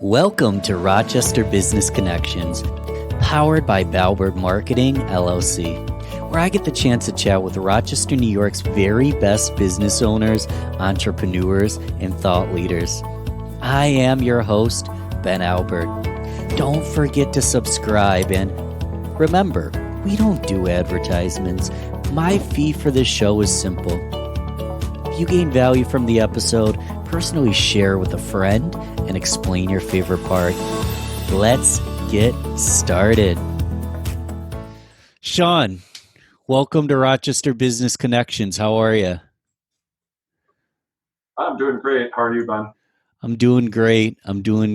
Welcome to Rochester Business Connections, powered by Balbert Marketing, LLC, where I get the chance to chat with Rochester, New York's very best business owners, entrepreneurs, and thought leaders. I am your host, Ben Albert. Don't forget to subscribe, and remember, we don't do advertisements. My fee for this show is simple. If you gain value from the episode, personally share with a friend and explain your favorite part. Let's get started. Shaun, welcome to Rochester Business Connections. How are you? I'm doing great. How are you, Ben? I'm doing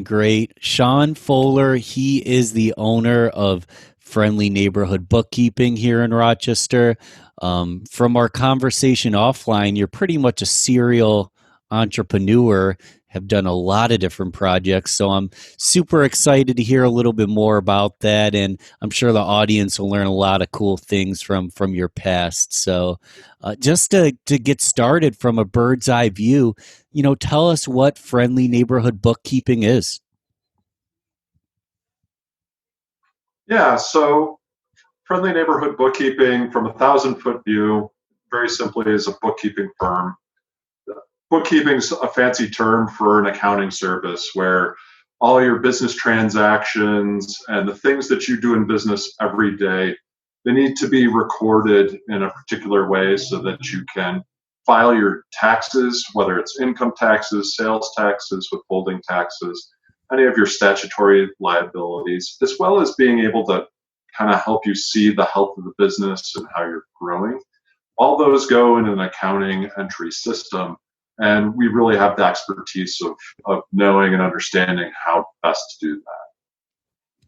great. Shaun Fowler, he is the owner of Friendly Neighborhood Bookkeeping here in Rochester. From our conversation offline, you're pretty much a serial entrepreneur, have done a lot of different projects. So I'm super excited to hear a little bit more about that. And I'm sure the audience will learn a lot of cool things from your past. So just to get started from a bird's eye view, tell us what Friendly Neighborhood Bookkeeping is. Yeah, so Friendly Neighborhood Bookkeeping from a 1,000-foot view, very simply, is a bookkeeping firm. Bookkeeping's a fancy term for an accounting service where all your business transactions and the things that you do in business every day, they need to be recorded in a particular way so that you can file your taxes, whether it's income taxes, sales taxes, withholding taxes, any of your statutory liabilities, as well as being able to kind of help you see the health of the business and how you're growing. All those go in an accounting entry system. And we really have the expertise of knowing and understanding how best to do that.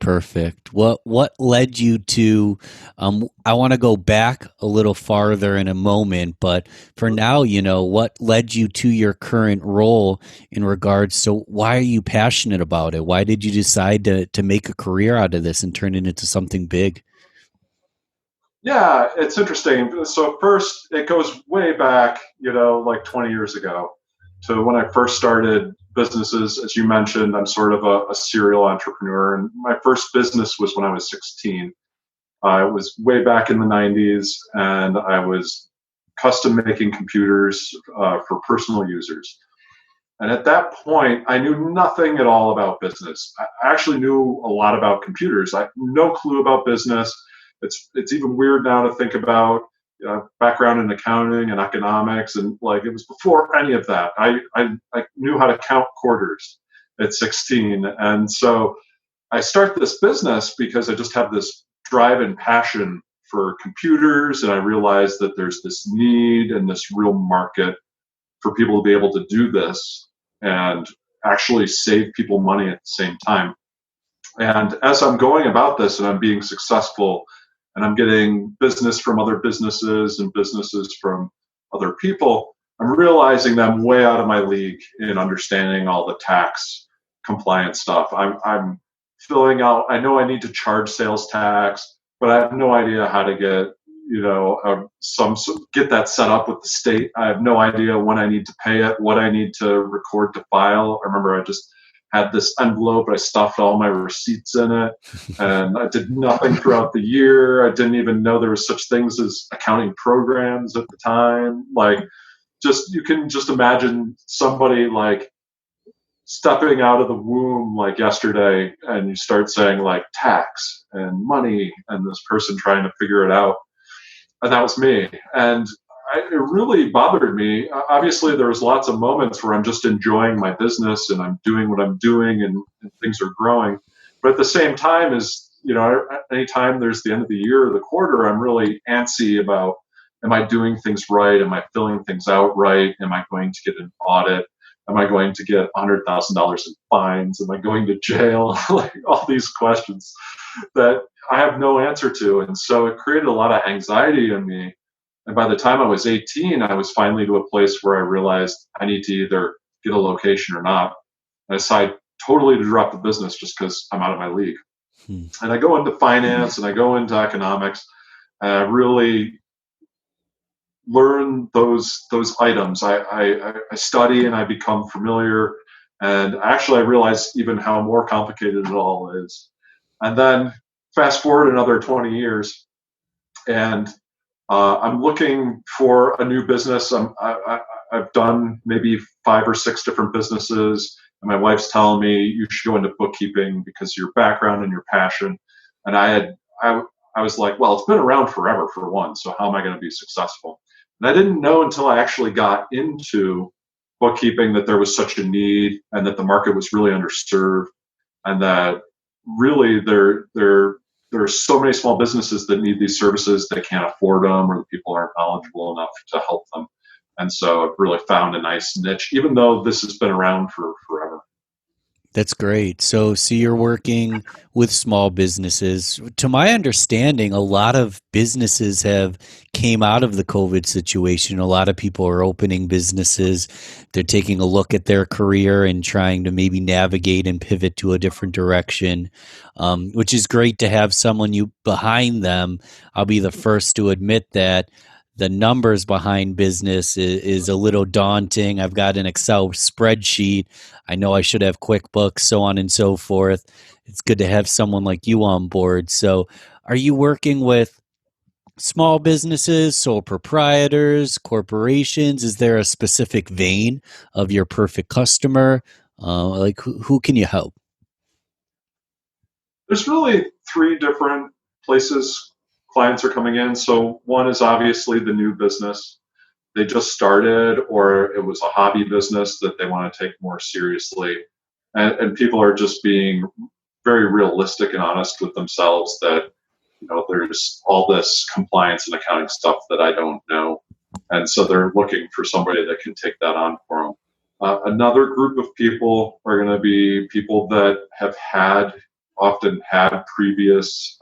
Perfect. What led you to, I want to go back a little farther in a moment, but for now, what led you to your current role in regards to why are you passionate about it? Why did you decide to make a career out of this and turn it into something big? Yeah, it's interesting. So first, it goes way back, like 20 years ago to when I first started businesses. As you mentioned, I'm sort of a serial entrepreneur. And my first business was when I was 16. It was way back in the 90s, and I was custom making computers for personal users. And at that point, I knew nothing at all about business. I actually knew a lot about computers. I had no clue about business. It's even weird now to think about background in accounting and economics, and like it was before any of that. I knew how to count quarters at 16, and so I start this business because I just have this drive and passion for computers, and I realized that there's this need and this real market for people to be able to do this and actually save people money at the same time. And as I'm going about this and I'm being successful and I'm getting business from other businesses and businesses from other people, I'm realizing that I'm way out of my league in understanding all the tax compliance stuff. I'm filling out, I know I need to charge sales tax, but I have no idea how to get get that set up with the state. I have no idea when I need to pay it, what I need to record to file. I remember I just had this envelope, I stuffed all my receipts in it, and I did nothing throughout the year. I didn't even know there was such things as accounting programs at the time. You can just imagine somebody like stepping out of the womb like yesterday, and you start saying like tax and money, and this person trying to figure it out. And that was me. And it really bothered me. Obviously, there was lots of moments where I'm just enjoying my business and I'm doing what I'm doing and things are growing. But at the same time, anytime there's the end of the year or the quarter, I'm really antsy about, am I doing things right? Am I filling things out right? Am I going to get an audit? Am I going to get $100,000 in fines? Am I going to jail? Like all these questions that I have no answer to. And so it created a lot of anxiety in me. And by the time I was 18, I was finally to a place where I realized I need to either get a location or not. And I decided totally to drop the business just because I'm out of my league. And I go into finance and I go into economics, and I really learn those items. I study and I become familiar, And actually, I realized even how more complicated it all is. And then fast forward another 20 years, and I'm looking for a new business. I've done maybe 5 or 6 different businesses, and my wife's telling me you should go into bookkeeping because your background and your passion. And I was like, well, it's been around forever for one, so how am I going to be successful? And I didn't know until I actually got into bookkeeping that there was such a need and that the market was really underserved, and that really there are so many small businesses that need these services, they can't afford them, or the people aren't knowledgeable enough to help them. And so I've really found a nice niche, even though this has been around for forever. That's great. So you're working with small businesses. To my understanding, a lot of businesses have came out of the COVID situation. A lot of people are opening businesses. They're taking a look at their career and trying to maybe navigate and pivot to a different direction, which is great to have someone you behind them. I'll be the first to admit that the numbers behind business is a little daunting. I've got an Excel spreadsheet. I know I should have QuickBooks, so on and so forth. It's good to have someone like you on board. So, are you working with small businesses, sole proprietors, corporations? Is there a specific vein of your perfect customer? Like, who can you help? There's really 3 different places clients are coming in. So one is obviously the new business. They just started, or it was a hobby business that they want to take more seriously. And people are just being very realistic and honest with themselves that, there's all this compliance and accounting stuff that I don't know. And so they're looking for somebody that can take that on for them. Another group of people are going to be people that have often had previous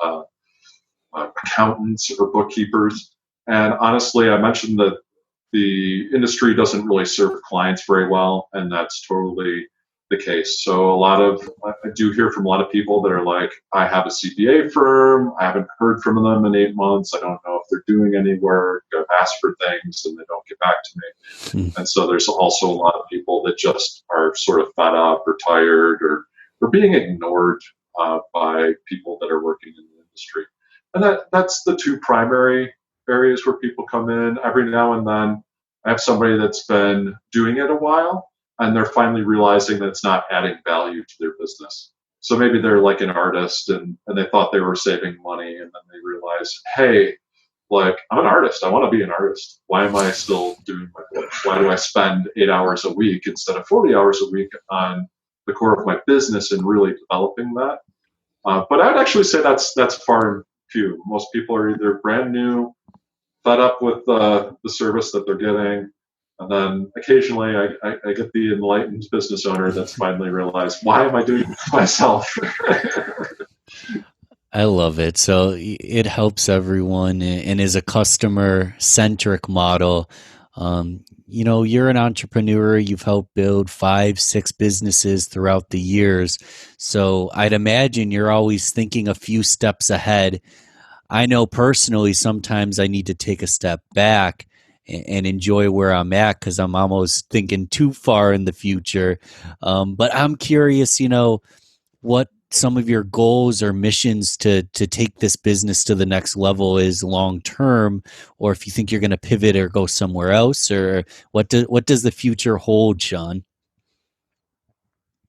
accountants or bookkeepers. And honestly, I mentioned that the industry doesn't really serve clients very well, and that's totally the case. So I do hear from a lot of people that are like, I have a CPA firm, I haven't heard from them in 8 months, I don't know if they're doing any work, I've asked for things and they don't get back to me. Hmm. And so there's also a lot of people that just are sort of fed up or tired or being ignored by people that are working in the industry. And that's the 2 primary areas where people come in. Every now and then, I have somebody that's been doing it a while, and they're finally realizing that it's not adding value to their business. So maybe they're like an artist, and they thought they were saving money, and then they realize, hey, like, I'm an artist. I want to be an artist. Why am I still doing my work? Why do I spend 8 hours a week instead of 40 hours a week on the core of my business and really developing that? But I would actually say that's far and few. Most people are either brand new, fed up with the service that they're getting, and then occasionally I get the enlightened business owner that's finally realized, why am I doing this myself? I love it. So it helps everyone and is a customer centric model. You're an entrepreneur. You've helped build 5, 6 businesses throughout the years. So I'd imagine you're always thinking a few steps ahead. I know personally, sometimes I need to take a step back and enjoy where I'm at because I'm almost thinking too far in the future. But I'm curious, what some of your goals or missions to take this business to the next level is long term, or if you think you're going to pivot or go somewhere else, or what does the future hold, Shaun?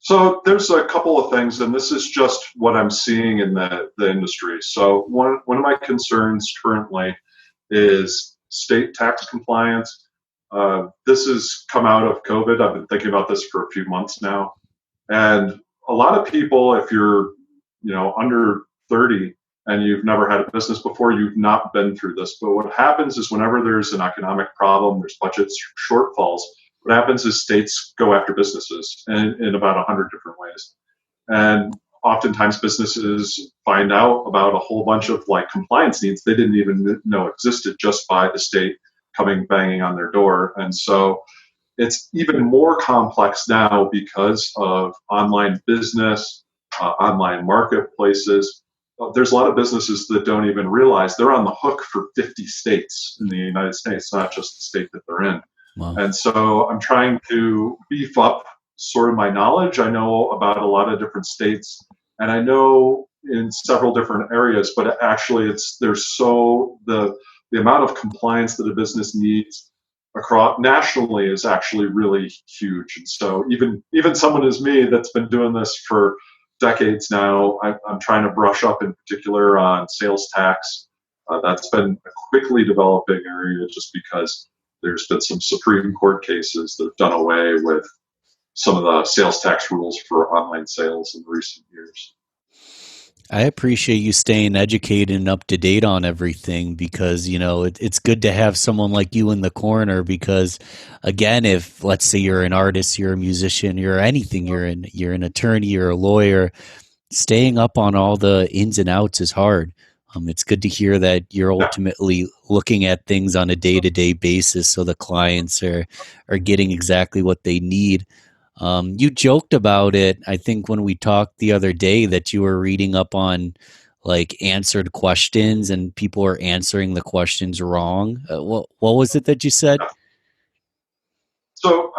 So there's a couple of things, and this is just what I'm seeing in the industry. So one of my concerns currently is state tax compliance. This has come out of COVID. I've been thinking about this for a few months now. And a lot of people, if you're, under 30 and you've never had a business before, you've not been through this. But what happens is whenever there's an economic problem, there's budget shortfalls, what happens is states go after businesses in about 100 different ways. And oftentimes businesses find out about a whole bunch of like compliance needs they didn't even know existed just by the state coming banging on their door. And so it's even more complex now because of online business, online marketplaces. There's a lot of businesses that don't even realize they're on the hook for 50 states in the United States, not just the state that they're in. Wow. And so I'm trying to beef up sort of my knowledge. I know about a lot of different states, and I know in several different areas, but actually the amount of compliance that a business needs across nationally is actually really huge. And so even someone as me that's been doing this for decades now, I'm trying to brush up in particular on sales tax. That's been a quickly developing area just because there's been some Supreme Court cases that have done away with some of the sales tax rules for online sales in recent years. I appreciate you staying educated and up to date on everything because, it's good to have someone like you in the corner because, again, if let's say you're an artist, you're a musician, you're anything, you're an attorney, you're a lawyer, staying up on all the ins and outs is hard. It's good to hear that you're Yeah. ultimately looking at things on a day-to-day basis so the clients are getting exactly what they need. You joked about it, I think, when we talked the other day that you were reading up on like answered questions and people are answering the questions wrong. What was it that you said? So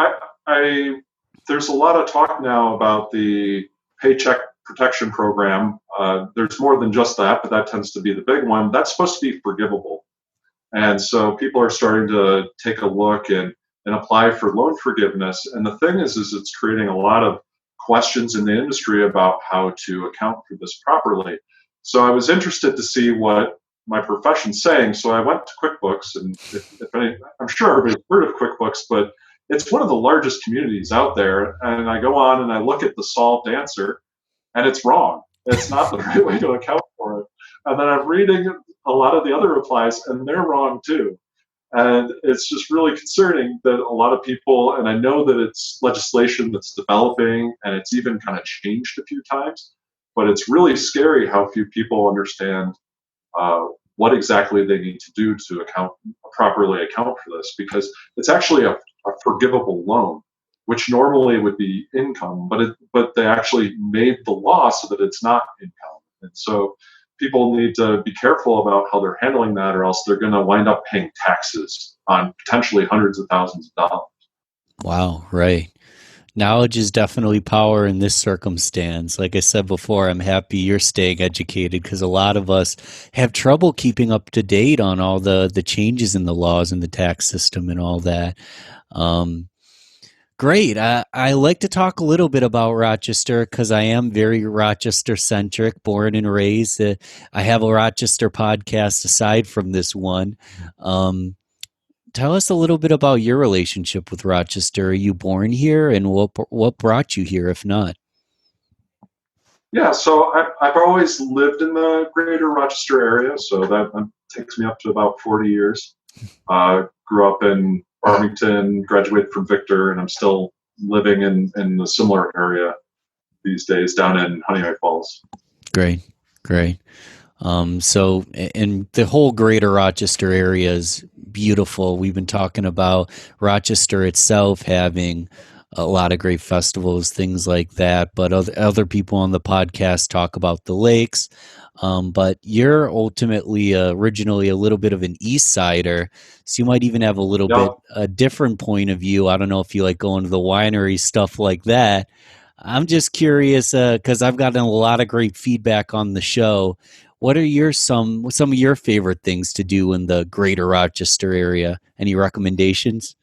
there's a lot of talk now about the Paycheck Protection Program. There's more than just that, but that tends to be the big one. That's supposed to be forgivable. And so people are starting to take a look and apply for loan forgiveness. And the thing is it's creating a lot of questions in the industry about how to account for this properly. So I was interested to see what my profession's saying. So I went to QuickBooks, and I'm sure everybody's heard of QuickBooks, but it's one of the largest communities out there. And I go on and I look at the solved answer, and it's wrong. It's not the right way to account for it. And then I'm reading a lot of the other replies, and they're wrong too. And it's just really concerning that a lot of people, and I know that it's legislation that's developing and it's even kind of changed a few times, but it's really scary how few people understand what exactly they need to do to properly account for this, because it's actually a forgivable loan, which normally would be income, but they actually made the law so that it's not income. And so people need to be careful about how they're handling that, or else they're going to wind up paying taxes on potentially hundreds of thousands of dollars. Wow, right. Knowledge is definitely power in this circumstance. Like I said before, I'm happy you're staying educated because a lot of us have trouble keeping up to date on all the changes in the laws and the tax system and all that. Um, Great. I like to talk a little bit about Rochester because I am very Rochester centric, born and raised. I have a Rochester podcast aside from this one. Um, Tell us a little bit about your relationship with Rochester. Are you born here, and what brought you here, if not? Yeah, so I've always lived in the greater Rochester area, so that takes me up to about 40 years. Grew up in Farmington, graduated from Victor, and I'm still living in a similar area these days down in Honeyway Falls. Great, great. And the whole greater Rochester area is beautiful. We've been talking about Rochester itself having a lot of great festivals, things like that. But other people on the podcast talk about the lakes. But you're ultimately originally a little bit of an East Sider, so you might even have a little Yeah. bit a different point of view. I don't know if you like going to the winery, stuff like that. I'm just curious because I've gotten a lot of great feedback on the show. What are some of your favorite things to do in the greater Rochester area? Any recommendations?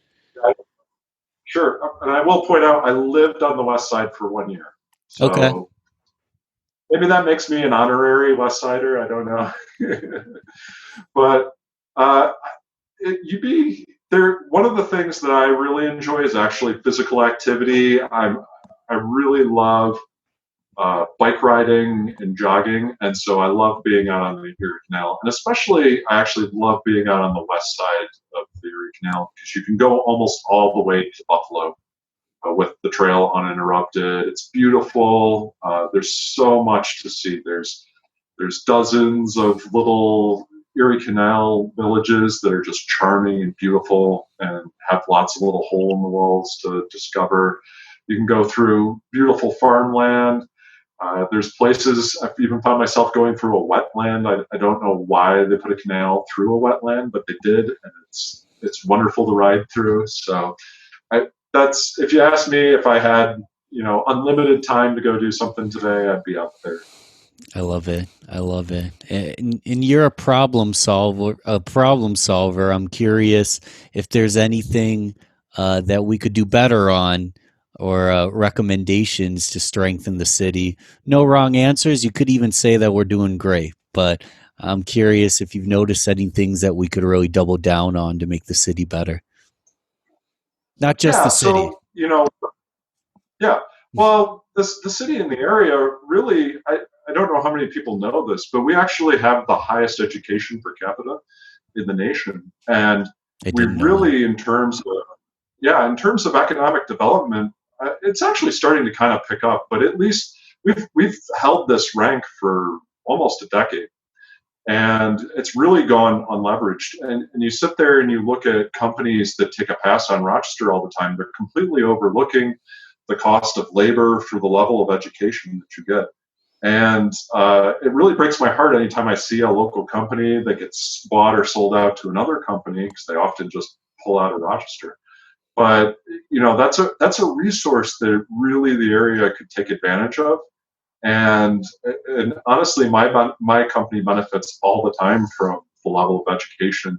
Sure. And I will point out, I lived on the west side for 1 year. Okay. So maybe that makes me an honorary West Sider. I don't know. But uh, you be there. One of the things that I really enjoy is actually physical activity. I really love bike riding and jogging, and so I love being out on the Erie Canal, and especially I actually love being out on the west side of the Erie Canal because you can go almost all the way to Buffalo with the trail uninterrupted. It's beautiful. There's so much to see. There's dozens of little Erie Canal villages that are just charming and beautiful and have lots of little hole in the walls to discover. You can go through beautiful farmland. There's places I've even found myself going through a wetland. I don't know why they put a canal through a wetland, but they did, and it's wonderful to ride through. So that's, if you ask me if I had, unlimited time to go do something today, I'd be out there. I love it. I love it. And you're a problem solver. A problem solver. I'm curious if there's anything that we could do better on, or recommendations to strengthen the city. No wrong answers. You could even say that we're doing great, but I'm curious if you've noticed any things that we could really double down on to make the city better. Not just Yeah. the city. So, yeah. Well, the city and the area really, I don't know how many people know this, but we actually have the highest education per capita in the nation. And I we didn't know that. really, in terms of economic development, it's actually starting to kind of pick up, but at least we've held this rank for almost a decade. And it's really gone unleveraged. And you sit there and you look at companies that take a pass on Rochester all the time, they're completely overlooking the cost of labor for the level of education that you get. And it really breaks my heart anytime I see a local company that gets bought or sold out to another company, because they often just pull out of Rochester. But that's a resource that really the area could take advantage of. And honestly, my company benefits all the time from the level of education in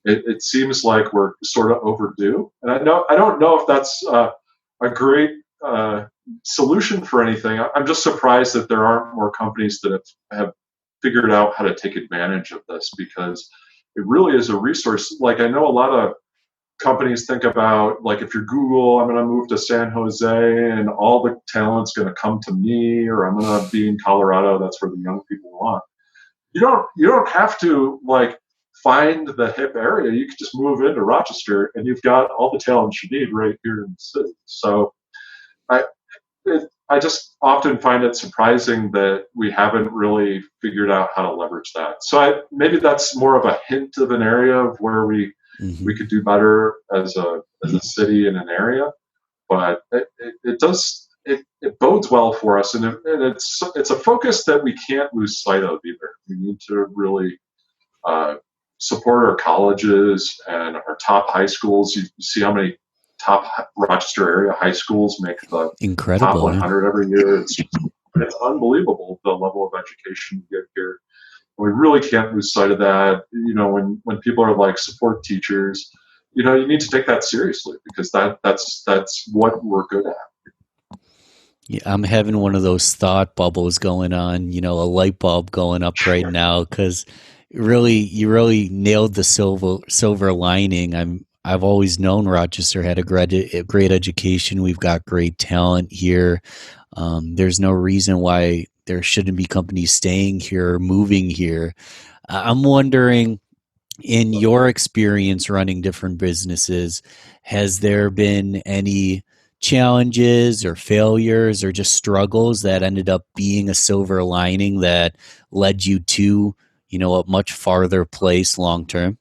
the area. It seems like we're sort of overdue, and I don't know if that's a great solution for anything. I'm just surprised that there aren't more companies that have figured out how to take advantage of this, because it really is a resource. Like, I know a lot of companies think about, like, if you're Google, I'm going to move to San Jose and all the talent's going to come to me, or I'm going to be in Colorado. That's where the young people want. You don't have to, like, find the hip area. You could just move into Rochester and you've got all the talent you need right here in the city. So I I just often find it surprising that we haven't really figured out how to leverage that. So maybe that's more of a hint of an area of where we Hmm. could do better as a city in an area. But it does, it bodes well for us, and it's a focus that we can't lose sight of either. We need to really uh, support our colleges and our top high schools. You see how many top Rochester area high schools make the top Incredible. Yeah. 100 every year. It's unbelievable the level of education you get here. We really can't lose sight of that. When people are like, support teachers, you need to take that seriously, because that's what we're good at. Yeah, I'm having one of those thought bubbles going on, a light bulb going up right now, because you really nailed the silver lining. I've always known Rochester had a great education. We've got great talent here. There's no reason why there shouldn't be companies staying here or moving here. I'm wondering, in your experience running different businesses, has there been any challenges or failures or just struggles that ended up being a silver lining that led you to, a much farther place long term?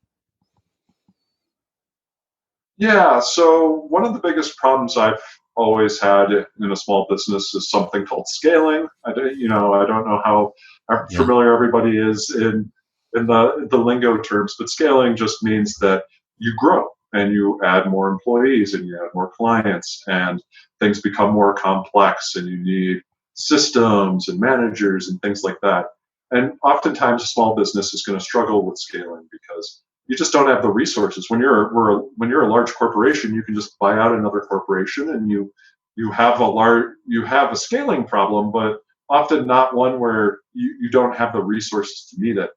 Yeah. So one of the biggest problems I've always had in a small business is something called scaling. I don't know how Yeah. familiar everybody is in the lingo terms, but scaling just means that you grow and you add more employees and you add more clients, and things become more complex and you need systems and managers and things like that. And oftentimes a small business is going to struggle with scaling because you just don't have the resources. When you're a large corporation, you can just buy out another corporation, and you have a scaling problem, but often not one where you don't have the resources to meet it.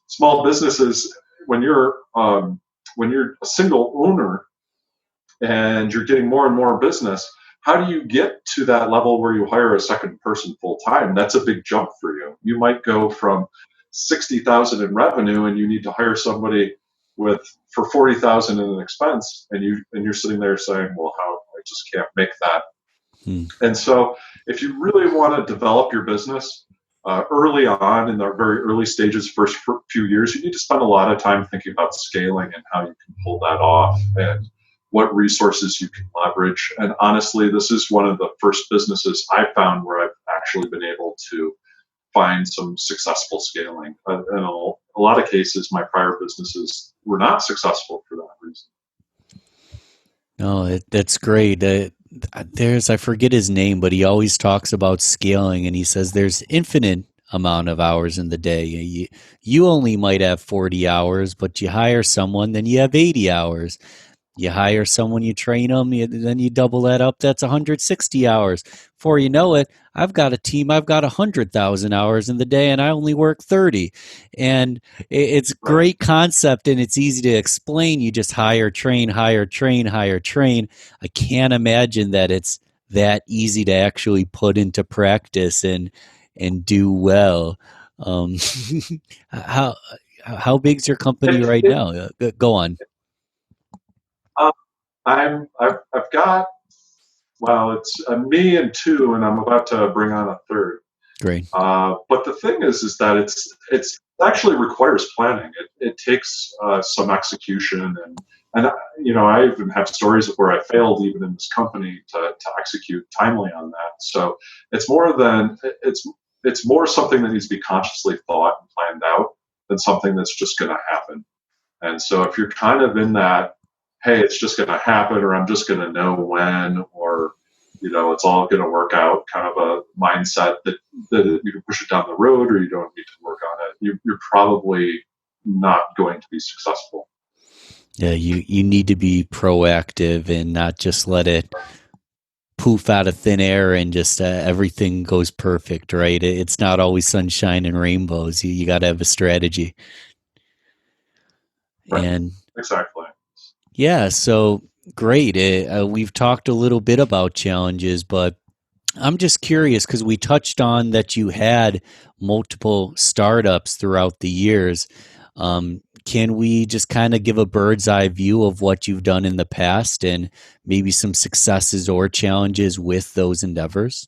Small businesses, when you're a single owner and you're getting more and more business, how do you get to that level where you hire a second person full time? That's a big jump for you. You might go from 60,000 in revenue and you need to hire somebody with for 40,000 in an expense, and you're sitting there saying, well, how, I just can't make that. Hmm. And so, if you really want to develop your business early on, in the very early stages, first few years, you need to spend a lot of time thinking about scaling and how you can pull that off, and what resources you can leverage. And honestly, this is one of the first businesses I found where I've actually been able to find some successful scaling. In a lot of cases, my prior businesses were not successful for that reason. No, that's great. I forget his name, but he always talks about scaling, and he says there's infinite amount of hours in the day. You only might have 40 hours, but you hire someone, then you have 80 hours. You hire someone, you train them, then you double that up. That's 160 hours. Before you know it, I've got a team. I've got 100,000 hours in the day, and I only work 30. And it's a Right. great concept, and it's easy to explain. You just hire, train, hire, train, hire, train. I can't imagine that it's that easy to actually put into practice and do well. Um, how how big's your company It, right it, now? Go on. um, I've got, well, it's me and two, and I'm about to bring on a third. Great. But the thing is that it's actually requires planning. It takes some execution, and I even have stories of where I failed even in this company to execute timely on that. So it's more than it's more something that needs to be consciously thought and planned out than something that's just going to happen. And so if you're kind of in that, hey, it's just going to happen, or I'm just going to know when, or it's all going to work out, kind of a mindset that you can push it down the road, or you don't need to work on it, you're probably not going to be successful. Yeah, you need to be proactive and not just let it poof out of thin air and just everything goes perfect, right? It's not always sunshine and rainbows. You got to have a strategy. Right. And Exactly. yeah, so great. We've talked a little bit about challenges, but I'm just curious because we touched on that you had multiple startups throughout the years. Can we just kind of give a bird's eye view of what you've done in the past and maybe some successes or challenges with those endeavors?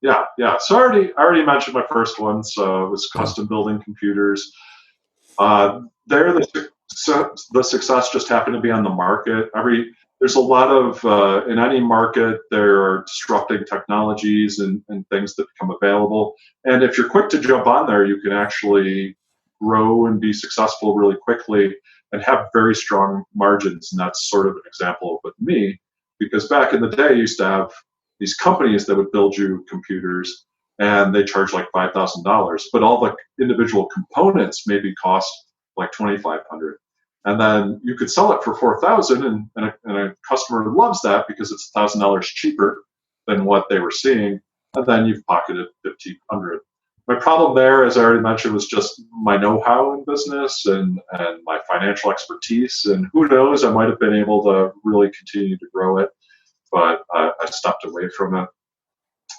Yeah. So I already mentioned my first one. So it was Okay. custom building computers. There, the success just happened to be on the market. There's a lot of in any market there are disrupting technologies and things that become available. And if you're quick to jump on there, you can actually grow and be successful really quickly and have very strong margins. And that's sort of an example with me, because back in the day, I used to have these companies that would build you computers and they charge like $5,000, but all the individual components maybe cost like 2,500, and then you could sell it for 4,000, and a customer loves that because it's $1,000 cheaper than what they were seeing, and then you've pocketed 1,500. My problem there, as I already mentioned, was just my know-how in business and my financial expertise, and who knows, I might have been able to really continue to grow it, but I stepped away from it.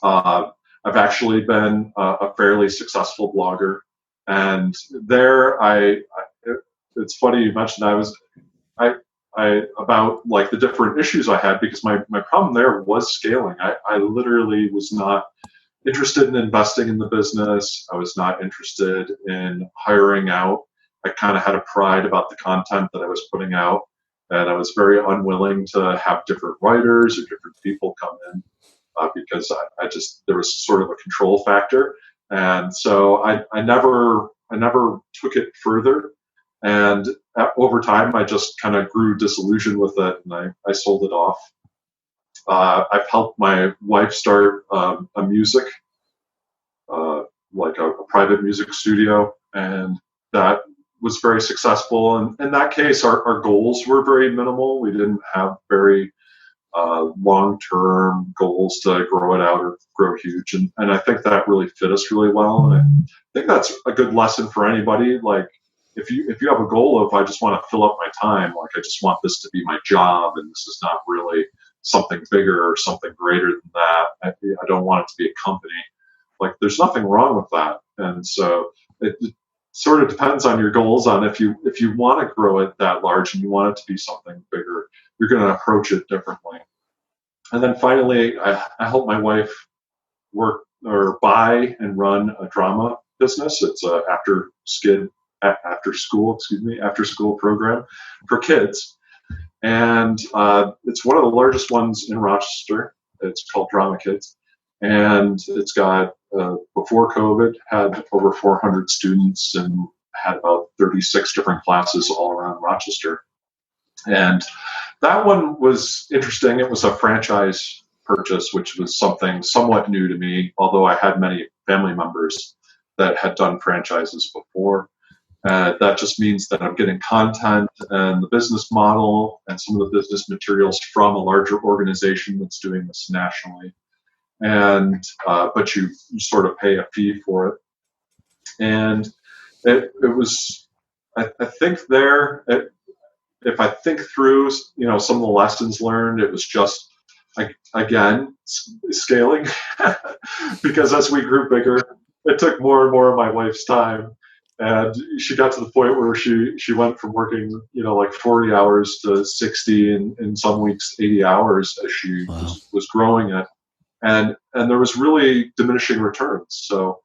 Uh, I've actually been a fairly successful blogger, and there it's funny you mentioned I, I about like the different issues I had, because my problem there was scaling. I literally was not interested in investing in the business. I was not interested in hiring out. I kind of had a pride about the content that I was putting out, and I was very unwilling to have different writers or different people come in, because I just there was sort of a control factor, and so I never took it further, and over time I just kind of grew disillusioned with it, and I sold it off. I've helped my wife start a music, uh, like a private music studio, and that was very successful. And in that case, our goals were very minimal. We didn't have very long-term goals to grow it out or grow huge, and I think that really fit us really well. And I think that's a good lesson for anybody. Like if you have a goal of, I just want to fill up my time, like I just want this to be my job, and this is not really something bigger or something greater than that. I don't want it to be a company. Like there's nothing wrong with that, and so it sort of depends on your goals, on if you want to grow it that large and you want it to be something bigger, you're going to approach it differently. And then finally, I help my wife work or buy and run a drama business. It's a after school program for kids, and it's one of the largest ones in Rochester. It's called Drama Kids, and it's got before COVID had over 400 students and had about 36 different classes all around Rochester. And that one was interesting. It was a franchise purchase, which was something somewhat new to me, although I had many family members that had done franchises before. That just means that I'm getting content and the business model and some of the business materials from a larger organization that's doing this nationally. And but you sort of pay a fee for it. And it was, I think if I think through, some of the lessons learned, it was just, again, scaling. Because as we grew bigger, it took more and more of my wife's time. And she got to the point where she went from working, like 40 hours to 60 and in some weeks 80 hours as she was growing it. And there was really diminishing returns. So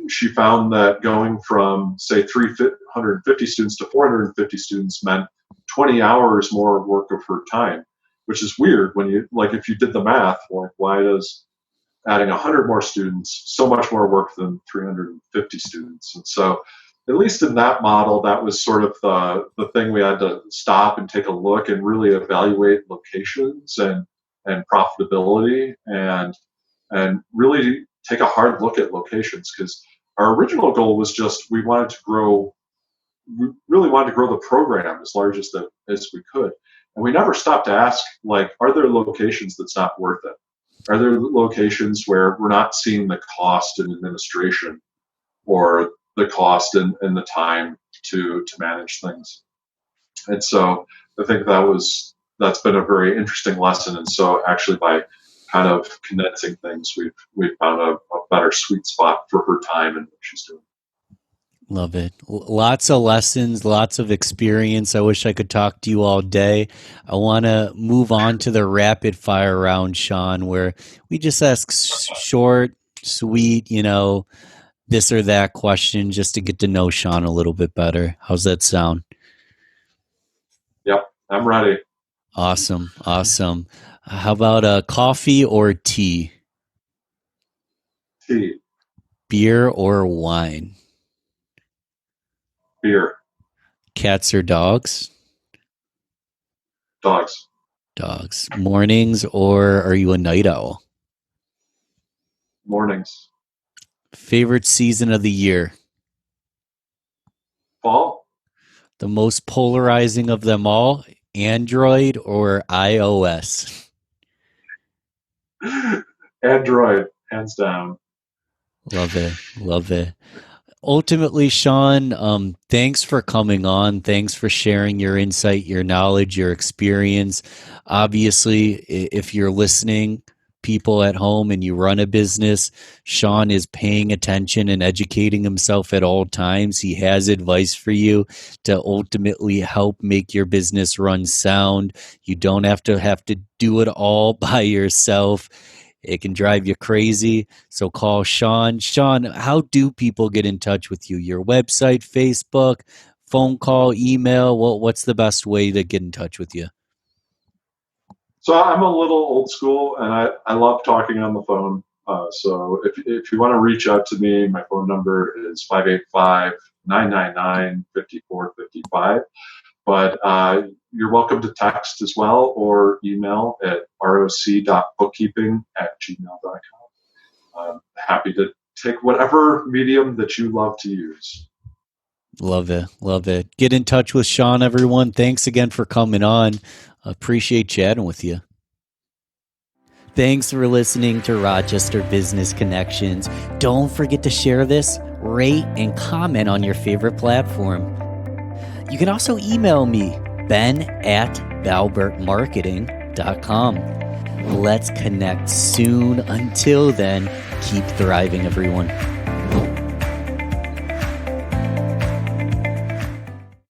she found that going from, say, 350 students to 450 students meant 20 hours more work of her time, which is weird when if you did the math, like, why does adding 100 more students so much more work than 350 students? And so, at least in that model, that was sort of the thing we had to stop and take a look and really evaluate locations and profitability and really take a hard look at locations, because our original goal was just we really wanted to grow the program as large as we could. And we never stopped to ask, like, are there locations that's not worth it? Are there locations where we're not seeing the cost in administration or the cost and the time to manage things? And so I think that's been a very interesting lesson. And so actually by kind of condensing things, we've found a better sweet spot for her time and what she's doing. Love it. Lots of lessons, lots of experience. I wish I could talk to you all day. I want to move on to the rapid fire round, Shaun, where we just ask short, sweet, this or that question just to get to know Shaun a little bit better. How's that sound? Yep, I'm ready. Awesome. How about coffee or tea? Tea. Beer or wine? Beer. Cats or dogs? Dogs. Dogs. Mornings, or are you a night owl? Mornings. Favorite season of the year? Fall. The most polarizing of them all, Android or iOS? Android, hands down. Love it. Ultimately, Shaun, thanks for coming on. Thanks for sharing your insight, your knowledge, your experience. Obviously, if you're listening, people at home, and you run a business, Shaun is paying attention and educating himself at all times. He has advice for you to ultimately help make your business run sound. You don't have to do it all by yourself. It can drive you crazy. So call Shaun. Shaun, how do people get in touch with you? Your website, Facebook, phone call, email? What's the best way to get in touch with you? So I'm a little old school, and I love talking on the phone. So if you want to reach out to me, my phone number is 585-999-5455. But you're welcome to text as well or email at roc.bookkeeping@gmail.com. I'm happy to take whatever medium that you love to use. Love it. Get in touch with Shaun, everyone. Thanks again for coming on. Appreciate chatting with you. Thanks for listening to Rochester Business Connections. Don't forget to share this, rate, and comment on your favorite platform. You can also email me, ben@valbertmarketing.com. Let's connect soon. Until then, keep thriving, everyone.